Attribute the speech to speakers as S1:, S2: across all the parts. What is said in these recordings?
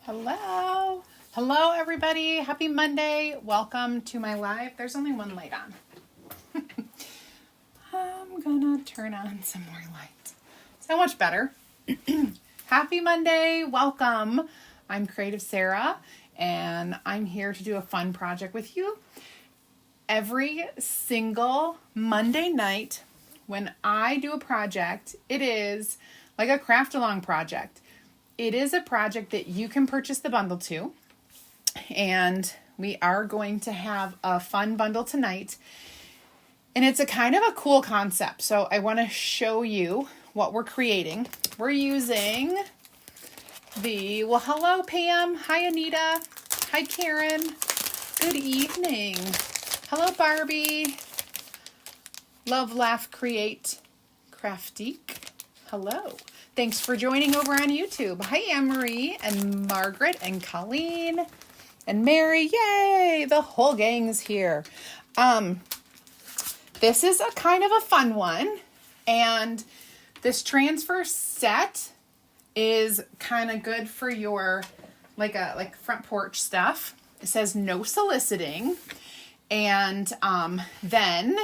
S1: Hello. Hello, everybody. Happy Monday. Welcome to my live. There's only one light on. I'm gonna turn on some more lights. So much better. Happy Monday. Welcome. I'm Creative Sarah, and I'm here to do a fun project with you. Every single Monday night when I do a project, it is like a craft along project. It is a project that you can purchase the bundle to, and we are going to have a fun bundle tonight, and it's a kind of a cool concept. So I want to show you what we're creating. We're using hello Pam, hi Anita, hi Karen, good evening, hello Barbie, love, laugh, create, craftique, hello. Thanks for joining over on YouTube. Hi, Anne-Marie and Margaret and Colleen and Mary. Yay! The whole gang's here. This is a kind of a fun one. And this transfer set is kind of good for your, like front porch stuff. It says no soliciting. And then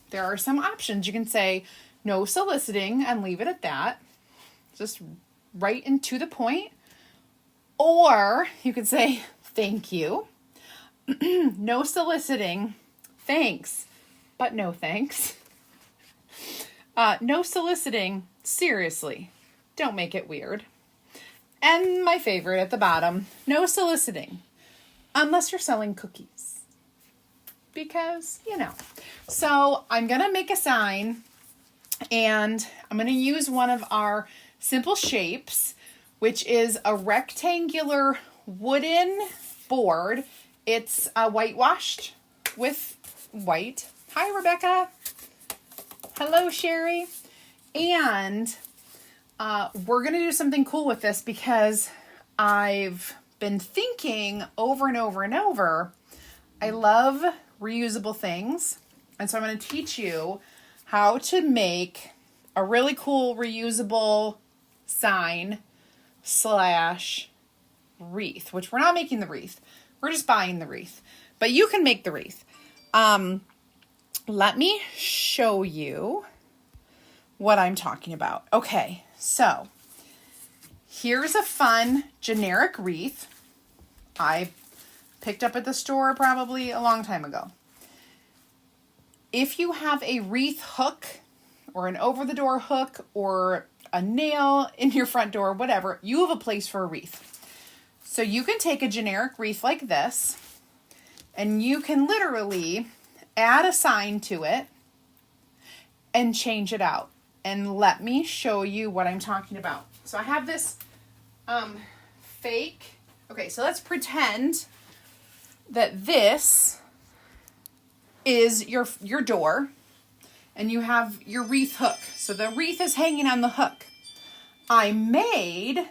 S1: there are some options. You can say no soliciting and leave it at that. Just right and to the point. Or you could say, thank you. No soliciting. Thanks, but no thanks. No soliciting. Seriously, don't make it weird. And my favorite at the bottom, no soliciting. Unless you're selling cookies. Because, you know. So I'm going to make a sign. And I'm going to use one of our simple shapes, which is a rectangular wooden board. It's whitewashed with white. Hi, Rebecca. Hello, Sherry. And we're going to do something cool with this because I've been thinking over and over and over. I love reusable things. And so I'm going to teach you how to make a really cool reusable sign / wreath, which we're not making the wreath. We're just buying the wreath, but you can make the wreath. Let me show you what I'm talking about. Okay, so here's a fun generic wreath I picked up at the store probably a long time ago. If you have a wreath hook or an over-the-door hook or a nail in your front door, whatever, you have a place for a wreath. So you can take a generic wreath like this, and you can literally add a sign to it and change it out. And let me show you what I'm talking about. So I have this fake. Okay, so let's pretend that this is your door, and you have your wreath hook. So the wreath is hanging on the hook. I made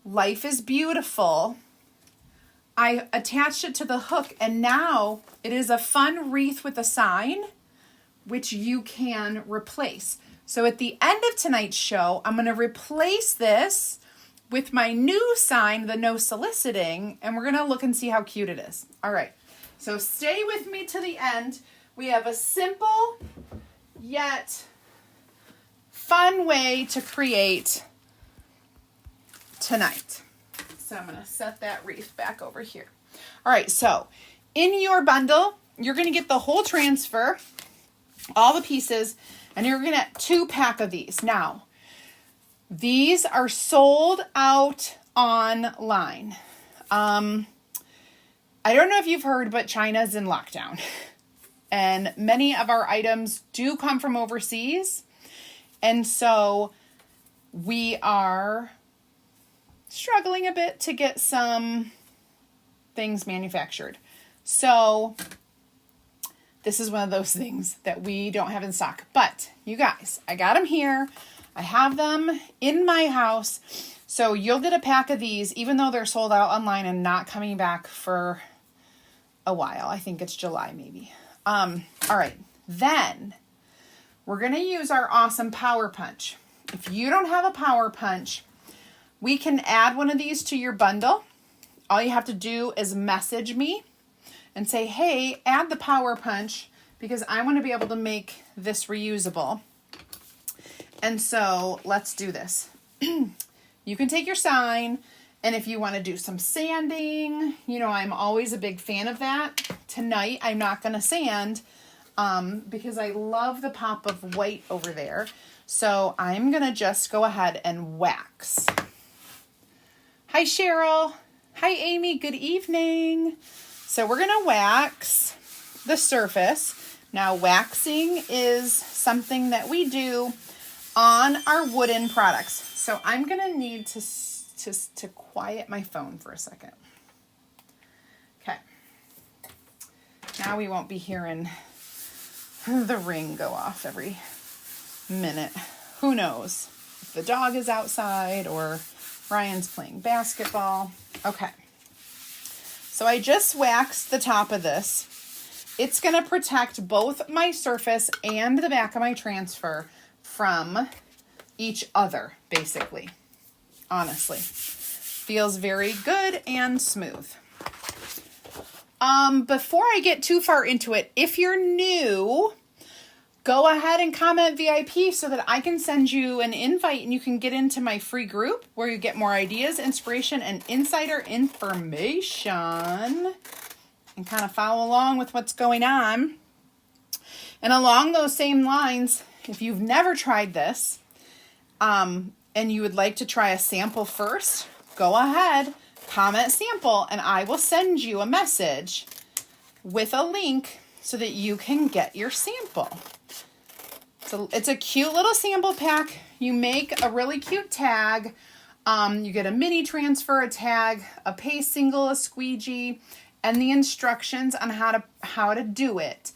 S1: Life is Beautiful. I attached it to the hook, and now it is a fun wreath with a sign, which you can replace. So at the end of tonight's show, I'm going to replace this with my new sign, the no soliciting, and we're going to look and see how cute it is. All right. So stay with me to the end. We have a simple yet fun way to create tonight. So I'm going to set that wreath back over here. All right, so in your bundle, you're going to get the whole transfer, all the pieces, and you're going to get 2 packs of these. Now, these are sold out online. I don't know if you've heard, but China's in lockdown. And many of our items do come from overseas. And so we are struggling a bit to get some things manufactured. So this is one of those things that we don't have in stock. But you guys, I got them here. I have them in my house. So you'll get a pack of these, even though they're sold out online and not coming back for a while. I think it's July maybe. All right. Then we're going to use our awesome Power Punch. If you don't have a Power Punch, we can add one of these to your bundle all you have to do is message me and say, hey, add the power punch because I want to be able to make this reusable. And so let's do this. You can take your sign, and if you want to do some sanding, you know, I'm always a big fan of that. Tonight, I'm not going to sand because I love the pop of white over there. So I'm going to just go ahead and wax. Hi, Cheryl. Hi, Amy. Good evening. So we're going to wax the surface. Now, waxing is something that we do on our wooden products. So I'm going to need to quiet my phone for a second. Okay. Now we won't be hearing the ring go off every minute. Who knows if the dog is outside or Ryan's playing basketball. Okay. So I just waxed the top of this. It's going to protect both my surface and the back of my transfer from each other, basically. Honestly. Feels very good and smooth. Before I get too far into it, if you're new, go ahead and comment VIP so that I can send you an invite and you can get into my free group where you get more ideas, inspiration, and insider information and kind of follow along with what's going on. And along those same lines, if you've never tried this, and you would like to try a sample first, go ahead, comment sample, and I will send you a message with a link so that you can get your sample. So it's a cute little sample pack. You make a really cute tag. You get a mini transfer, a tag, a paste single, a squeegee, and the instructions on how to do it.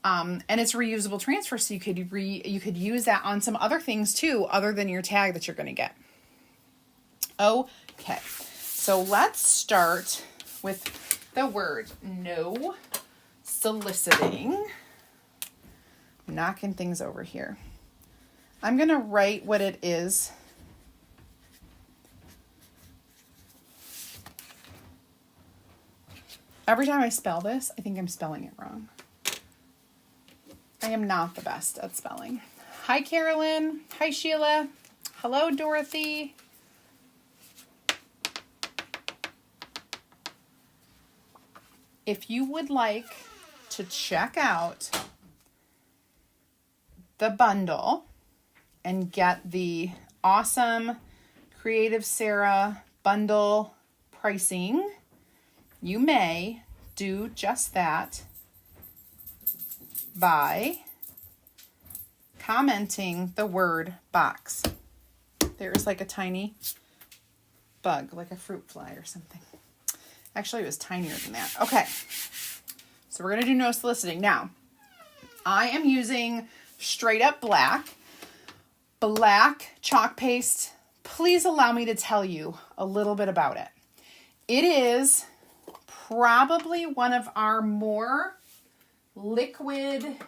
S1: And it's reusable transfer, so you could use that on some other things too, other than your tag that you're going to get. Okay, so let's start with the word no soliciting. Knocking things over here. I'm going to write what it is. Every time I spell this, I think I'm spelling it wrong. I am not the best at spelling. Hi, Carolyn. Hi, Sheila. Hello, Dorothy. If you would like to check out the bundle and get the awesome Creative Sarah bundle pricing, you may do just that by commenting the word box. There is like a tiny bug, like a fruit fly or something. Actually, it was tinier than that. Okay, so we're going to do no soliciting. Now, I am using straight up black chalk paste. Please allow me to tell you a little bit about it. It is probably one of our more liquidy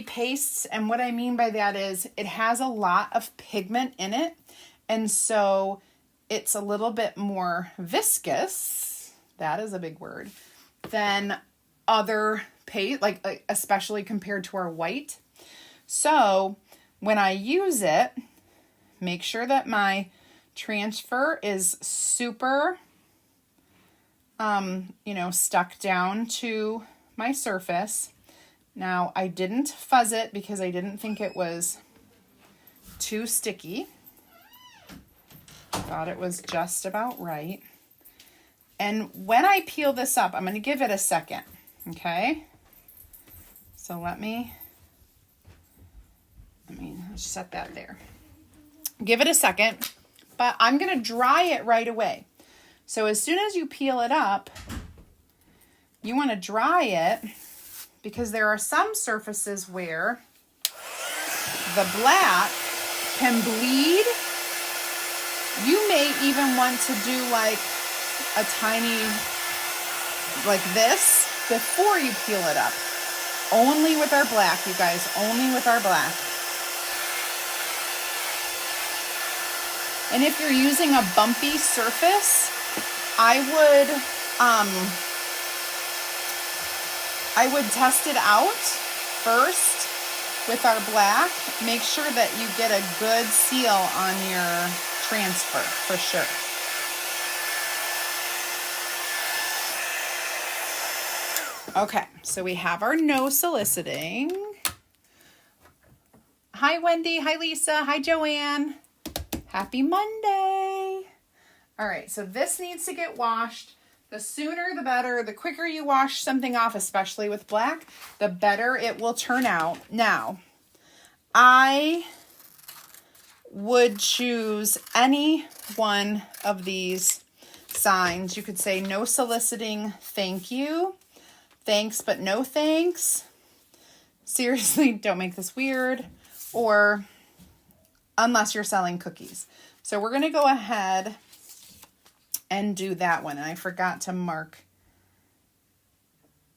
S1: pastes, and what I mean by that is it has a lot of pigment in it, and so it's a little bit more viscous, that is a big word, than other paste, like especially compared to our white. So when I use it, make sure that my transfer is super stuck down to my surface. Now, I didn't fuzz it because I didn't think it was too sticky. Thought it was just about right. And when I peel this up, I'm going to give it a second, okay? So let me set that there. Give it a second, but I'm going to dry it right away. So as soon as you peel it up, you want to dry it because there are some surfaces where the black can bleed. You may even want to do like a tiny, like this, before you peel it up. Only with our black, you guys, only with our black. And if you're using a bumpy surface, I would test it out first with our black. Make sure that you get a good seal on your transfer for sure. Okay, so we have our no soliciting. Hi, Wendy. Hi, Lisa. Hi, Joanne. Happy Monday. All right, so this needs to get washed. The sooner the better. The quicker you wash something off, especially with black, the better it will turn out. Now, I would choose any one of these signs. You could say no soliciting, thank you. Thanks, but no thanks. Seriously, don't make this weird. Or unless you're selling cookies. So we're going to go ahead and do that one. And I forgot to mark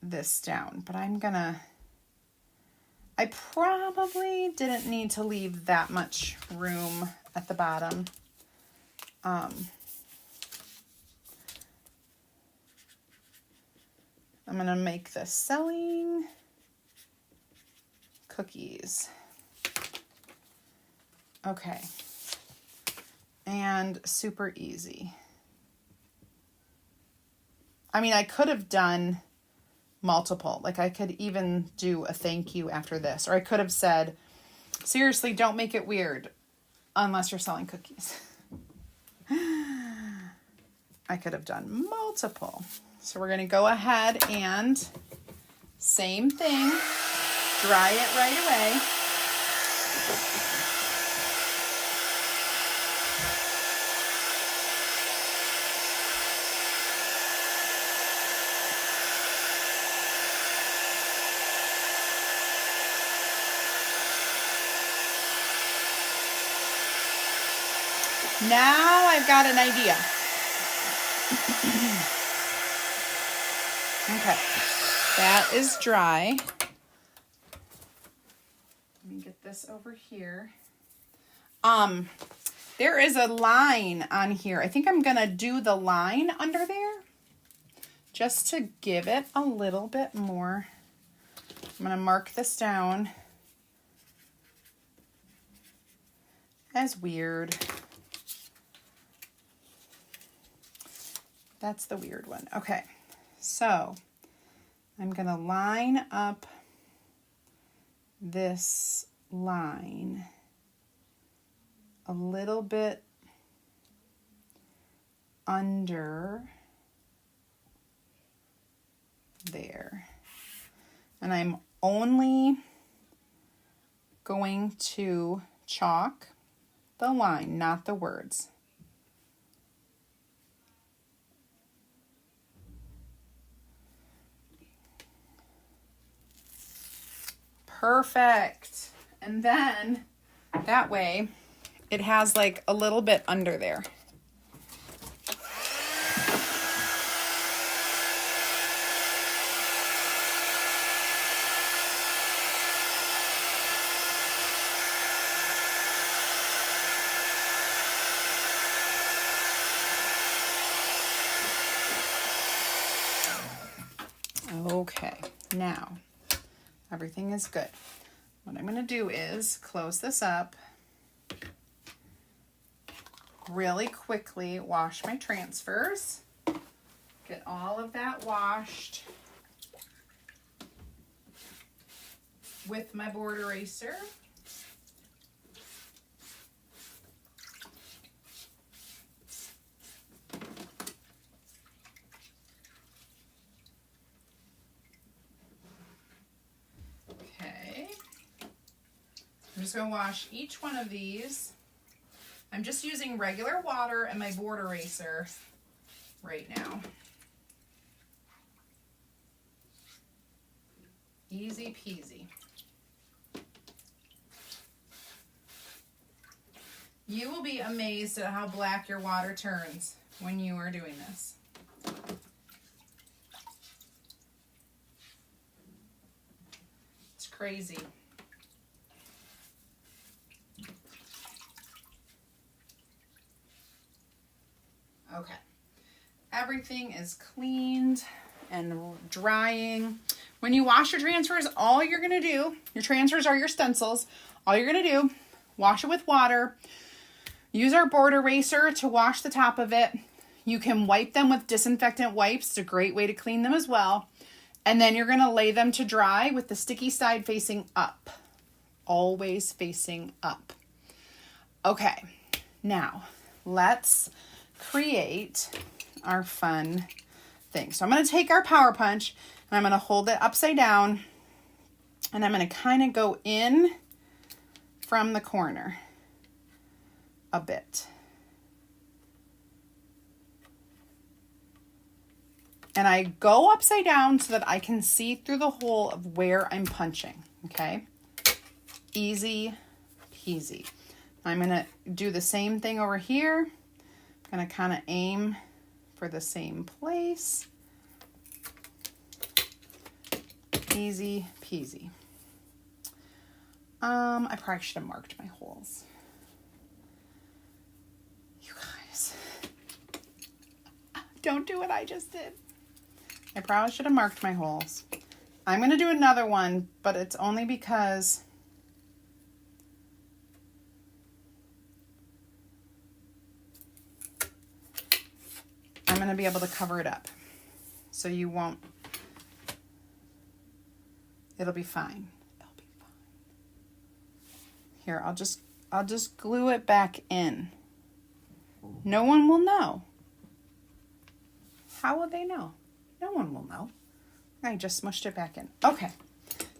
S1: this down, but I probably didn't need to leave that much room at the bottom. I'm going to make this selling cookies. Okay. And super easy. I mean, I could have done multiple. Like I could even do a thank you after this. Or I could have said, seriously, don't make it weird unless you're selling cookies. I could have done multiple. So we're going to go ahead and same thing, dry it right away. Now I've got an idea. Okay, that is dry. Let me get this over here. There is a line on here. I think I'm gonna do the line under there just to give it a little bit more. I'm gonna mark this down as weird. That's the weird one. Okay. So I'm going to line up this line a little bit under there. And I'm only going to chalk the line, not the words. Perfect. And then that way it has like a little bit under there. Okay, now everything is good. What I'm going to do is close this up, really quickly wash my transfers, get all of that washed with my board eraser. I'm just going to wash each one of these. I'm just using regular water and my board eraser right now. Easy peasy. You will be amazed at how black your water turns when you are doing this. It's crazy. everything is cleaned and drying, when you wash your transfers, all you're going to do, your transfers are your stencils, all you're going to do, wash it with water, use our board eraser to wash the top of it. You can wipe them with disinfectant wipes. It's a great way to clean them as well. And then you're going to lay them to dry with the sticky side facing up. Always facing up. Okay, now let's create our fun thing. So I'm going to take our Power Punch and I'm going to hold it upside down and I'm going to kind of go in from the corner a bit. And I go upside down so that I can see through the hole of where I'm punching, okay? Easy peasy. I'm going to do the same thing over here. I'm going to kind of aim for the same place. Easy peasy. I probably should have marked my holes. You guys, don't do what I just did. I probably should have marked my holes. I'm going to do another one, but it's only because I'm going to be able to cover it up. So you won't, it'll be fine. It'll be fine. Here, I'll just glue it back in. No one will know. How will they know? No one will know. I just smushed it back in. Okay.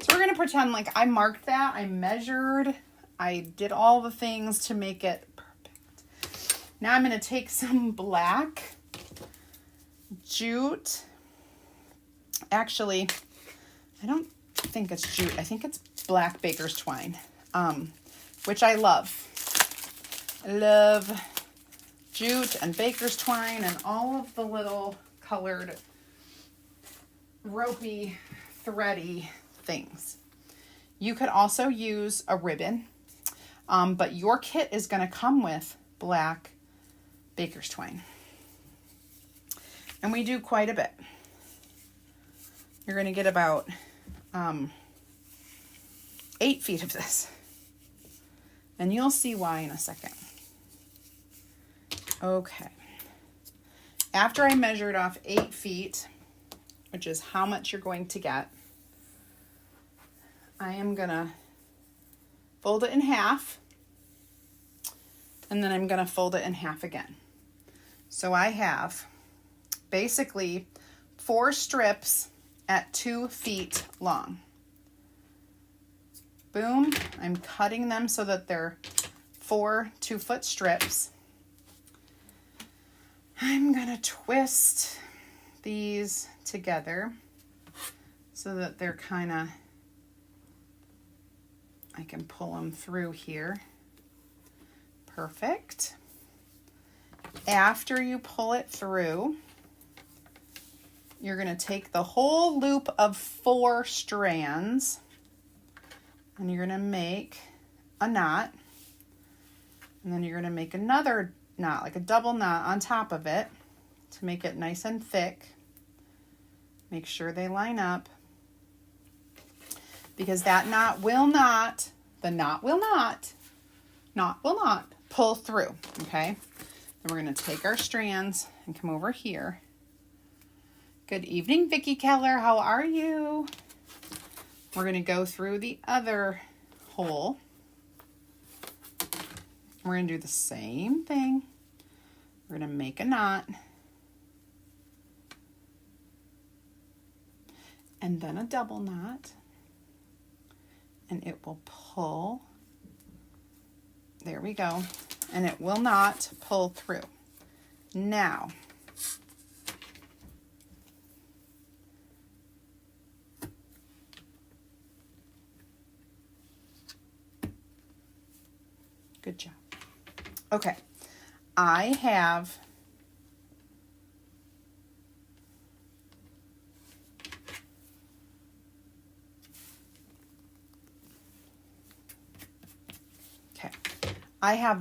S1: So we're going to pretend like I marked that. I measured. I did all the things to make it perfect. Now I'm going to take some black jute. Actually, I don't think it's jute. I think it's black baker's twine, which I love. I love jute and baker's twine and all of the little colored ropey, thready things. You could also use a ribbon, but your kit is going to come with black baker's twine. And we do quite a bit. You're going to get about 8 feet of this. And you'll see why in a second. Okay. After I measured off 8 feet, which is how much you're going to get, I am going to fold it in half, and then I'm going to fold it in half again. So I have basically 4 strips at 2 feet long. Boom, I'm cutting them so that they're 4 2-foot strips. I'm going to twist these together so that they're kind of, I can pull them through here. Perfect. After you pull it through, you're going to take the whole loop of 4 strands and you're going to make a knot, and then you're going to make another knot, like a double knot on top of it to make it nice and thick. Make sure they line up, because that knot will not pull through, okay? Then we're going to take our strands and come over here. Good evening, Vicki Keller. How are you? We're going to go through the other hole. We're going to do the same thing. We're going to make a knot. And then a double knot. And it will pull. There we go. And it will not pull through. Now, good job. Okay, I have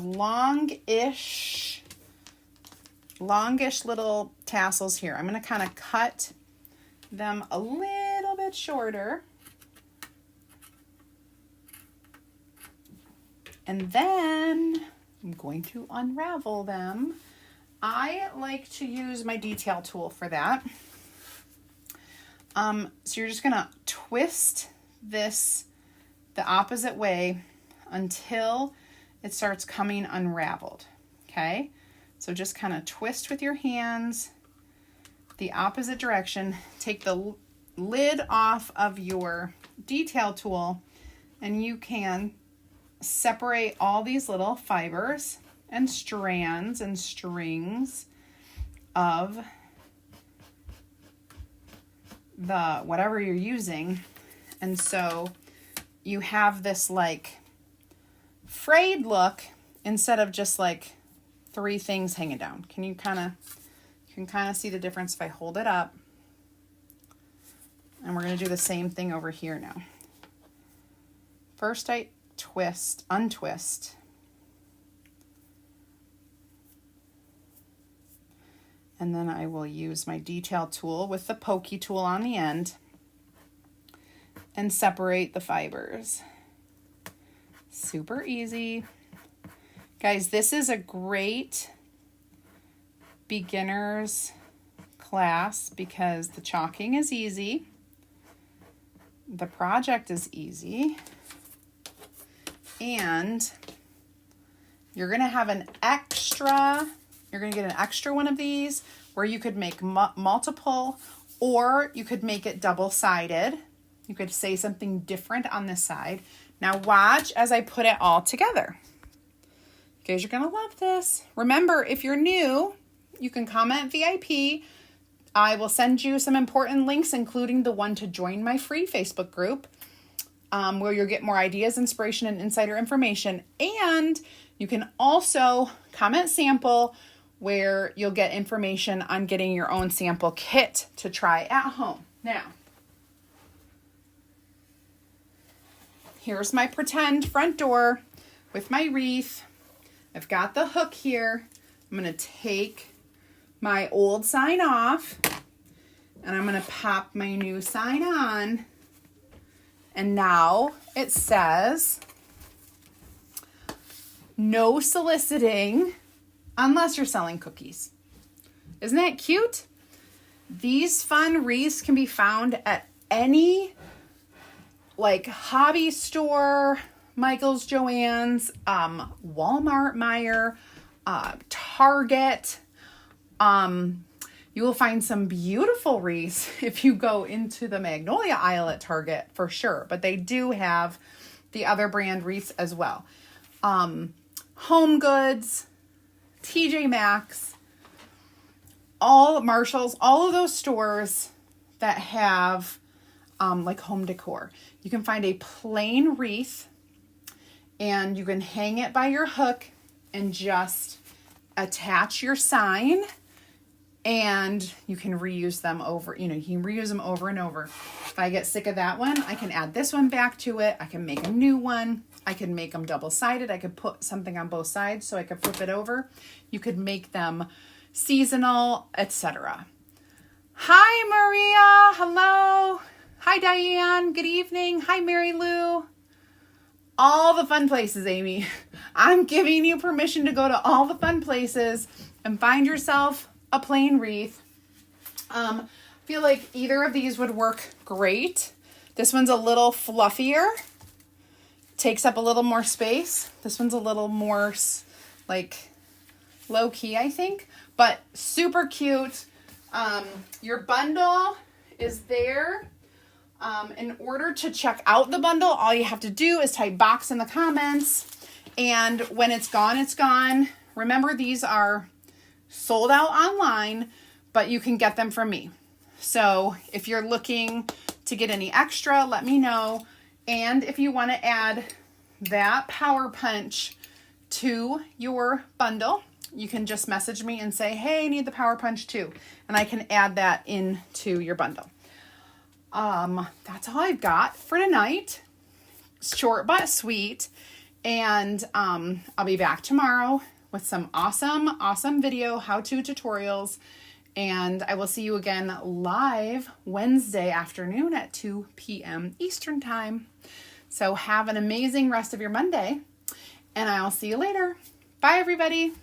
S1: longish little tassels here. I'm going to kind of cut them a little bit shorter. And then I'm going to unravel them. I like to use my detail tool for that. So you're just going to twist this the opposite way until it starts coming unraveled. Okay? So just kind of twist with your hands the opposite direction. Take the lid off of your detail tool and you can separate all these little fibers and strands and strings of the whatever you're using. And so you have this like frayed look instead of just like 3 things hanging down. You can kind of see the difference if I hold it up. And we're going to do the same thing over here now. First I untwist. And then I will use my detail tool with the pokey tool on the end and separate the fibers. Super easy. Guys, this is a great beginner's class because the chalking is easy. The project is easy. And you're going to have you're going to get an extra one of these where you could make multiple, or you could make it double-sided. You could say something different on this side. Now watch as I put it all together. You guys are going to love this. Remember, if you're new, you can comment VIP. I will send you some important links, including the one to join my free Facebook group. Where you'll get more ideas, inspiration, and insider information. And you can also comment sample where you'll get information on getting your own sample kit to try at home. Now, here's my pretend front door with my wreath. I've got the hook here. I'm going to take my old sign off and I'm going to pop my new sign on. And now it says, no soliciting unless you're selling cookies. Isn't that cute? These fun wreaths can be found at any like hobby store, Michael's, Joann's, Walmart, Meijer, Target. You will find some beautiful wreaths if you go into the Magnolia aisle at Target for sure. But they do have the other brand wreaths as well. Home Goods, TJ Maxx, all Marshalls, all of those stores that have like home decor. You can find a plain wreath and you can hang it by your hook and just attach your sign. And you can reuse them over, you can reuse them over and over. If I get sick of that one, I can add this one back to it. I can make a new one. I can make them double-sided. I could put something on both sides so I could flip it over. You could make them seasonal, etc. Hi, Maria. Hello. Hi, Diane. Good evening. Hi, Mary Lou. All the fun places, Amy. I'm giving you permission to go to all the fun places and find yourself a plain wreath. Feel like either of these would work great. This one's a little fluffier, takes up a little more space. This one's a little more like low key, I think, but super cute. Your bundle is there. In order to check out the bundle, all you have to do is type box in the comments, and when it's gone, it's gone. Remember, these are sold out online, but you can get them from me. So if you're looking to get any extra, let me know. And if you want to add that power punch to your bundle, you can just message me and say, hey, I need the power punch too. And I can add that into your bundle. That's all I've got for tonight. Short but sweet. And I'll be back tomorrow with some awesome video how-to tutorials And I will see you again live Wednesday afternoon at 2 p.m. Eastern Time. So have an amazing rest of your Monday, and I'll see you later. Bye, everybody.